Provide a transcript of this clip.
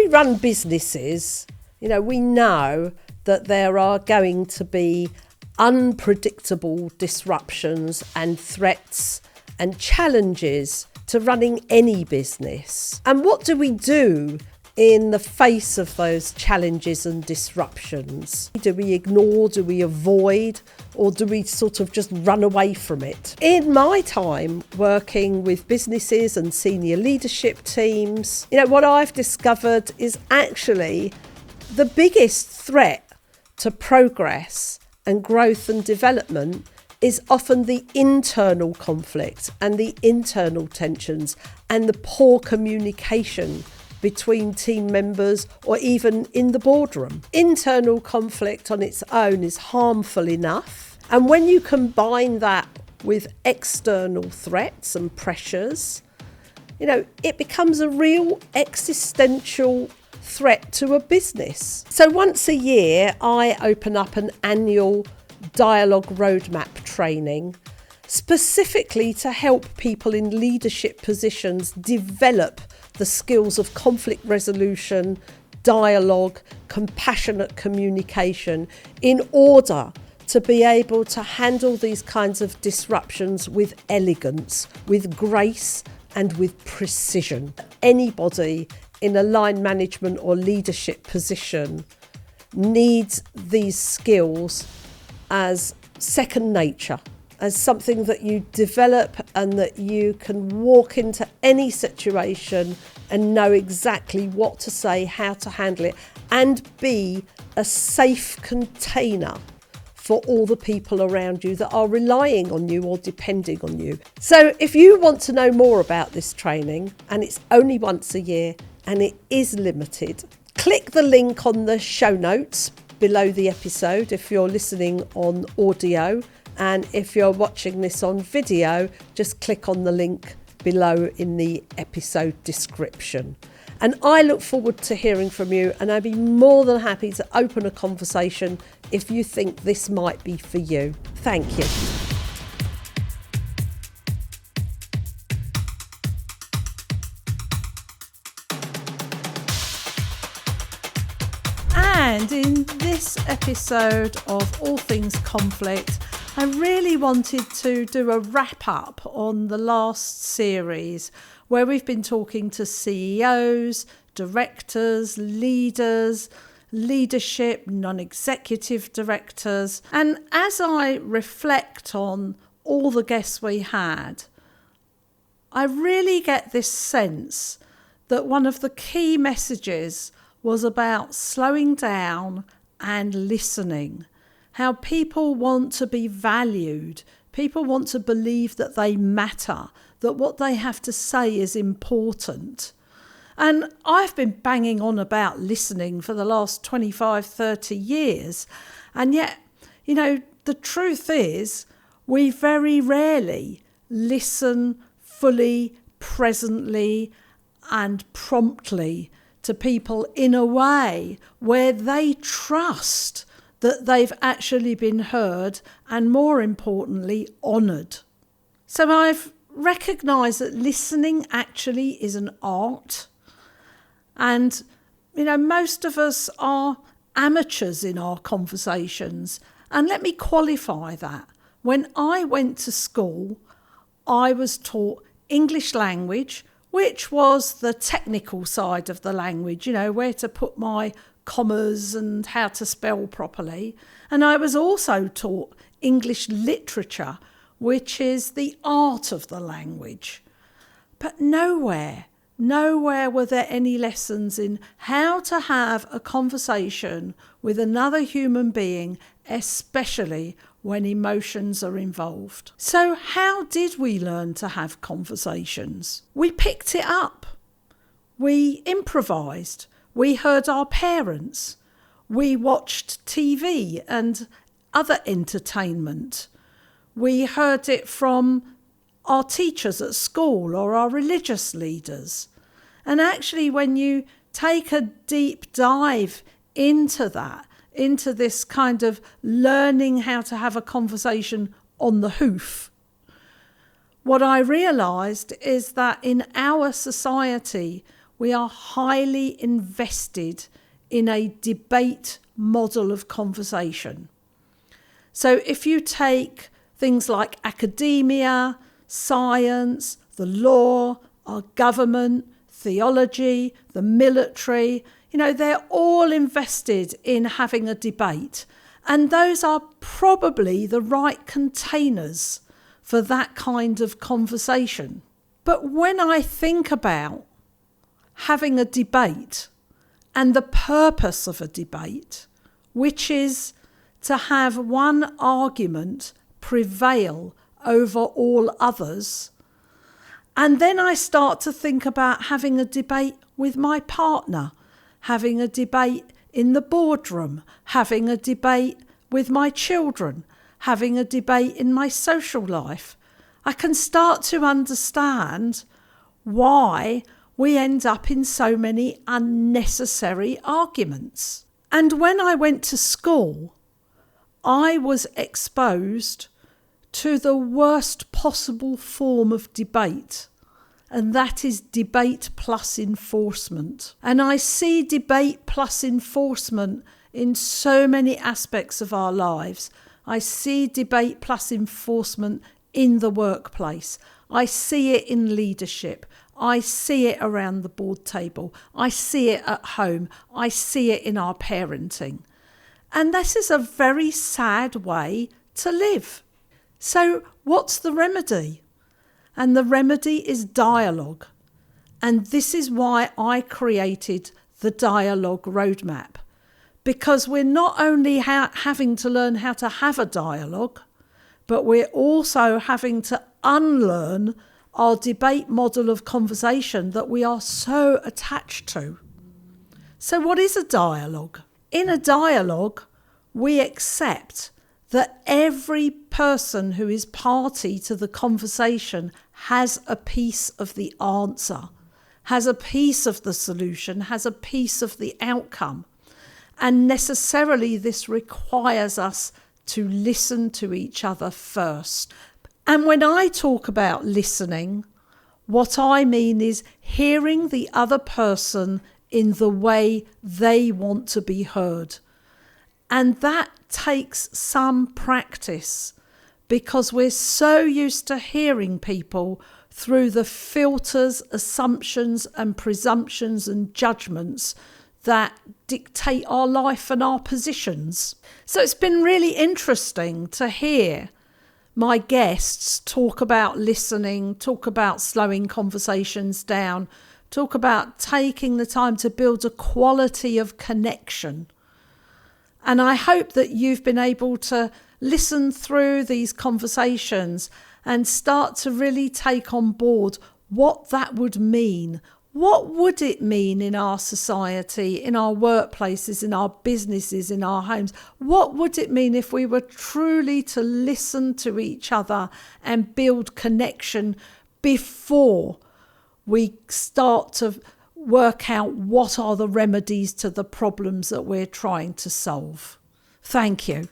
we run businesses, we know that there are going to be unpredictable disruptions and threats and challenges to running any business. And what do we do in the face of those challenges and disruptions? Do we ignore, do we avoid, or do we sort of just run away from it? In my time working with businesses and senior leadership teams, what I've discovered is actually the biggest threat to progress and growth and development is often the internal conflict and the internal tensions and the poor communication between team members or even in the boardroom. Internal conflict on its own is harmful enough. And when you combine that with external threats and pressures, it becomes a real existential threat to a business. So once a year, I open up an annual dialogue roadmap training specifically to help people in leadership positions develop the skills of conflict resolution, dialogue, compassionate communication in order to be able to handle these kinds of disruptions with elegance, with grace and with precision. Anybody in a line management or leadership position needs these skills as second nature, as something that you develop and that you can walk into any situation and know exactly what to say, how to handle it, and be a safe container for all the people around you that are relying on you or depending on you. So if you want to know more about this training, and it's only once a year and it is limited, click the link on the show notes below the episode if you're listening on audio. And if you're watching this on video, just click on the link below in the episode description. And I look forward to hearing from you, and I'd be more than happy to open a conversation if you think this might be for you. Thank you. And in this episode of All Things Conflict, I really wanted to do a wrap up on the last series where we've been talking to CEOs, directors, leaders, leadership, non-executive directors. And as I reflect on all the guests we had, I really get this sense that one of the key messages was about slowing down and listening. How people want to be valued, people want to believe that they matter, that what they have to say is important. And I've been banging on about listening for the last 25, 30 years. And yet, the truth is we very rarely listen fully, presently and promptly to people in a way where they trust that they've actually been heard and, more importantly, honoured. So I've recognised that listening actually is an art. And, most of us are amateurs in our conversations. And let me qualify that. When I went to school, I was taught English language, which was the technical side of the language, where to put my commas and how to spell properly. And I was also taught English literature, which is the art of the language. But nowhere were there any lessons in how to have a conversation with another human being, especially when emotions are involved. So how did we learn to have conversations? We picked it up. We improvised. We heard our parents. We watched TV and other entertainment. We heard it from our teachers at school or our religious leaders. And actually, when you take a deep dive into that, into this kind of learning how to have a conversation on the hoof, what I realised is that in our society, we are highly invested in a debate model of conversation. So if you take things like academia, science, the law, our government, theology, the military, they're all invested in having a debate. And those are probably the right containers for that kind of conversation. But when I think about having a debate and the purpose of a debate, which is to have one argument prevail over all others, and then I start to think about having a debate with my partner, having a debate in the boardroom, having a debate with my children, having a debate in my social life, I can start to understand why we end up in so many unnecessary arguments. And when I went to school, I was exposed to the worst possible form of debate, and that is debate plus enforcement. And I see debate plus enforcement in so many aspects of our lives. I see debate plus enforcement in the workplace. I see it in leadership. I see it around the board table. I see it at home. I see it in our parenting. And this is a very sad way to live. So what's the remedy? And the remedy is dialogue. And this is why I created the dialogue roadmap. Because we're not only having to learn how to have a dialogue, but we're also having to unlearn our debate model of conversation that we are so attached to. So what is a dialogue? In a dialogue, we accept that every person who is party to the conversation has a piece of the answer, has a piece of the solution, has a piece of the outcome. And necessarily this requires us to listen to each other first. And when I talk about listening, what I mean is hearing the other person in the way they want to be heard. And that takes some practice because we're so used to hearing people through the filters, assumptions and presumptions and judgments that dictate our life and our positions. So it's been really interesting to hear my guests talk about listening, talk about slowing conversations down, talk about taking the time to build a quality of connection. And I hope that you've been able to listen through these conversations and start to really take on board what that would mean. What would it mean in our society, in our workplaces, in our businesses, in our homes? What would it mean if we were truly to listen to each other and build connection before we start to work out what are the remedies to the problems that we're trying to solve? Thank you.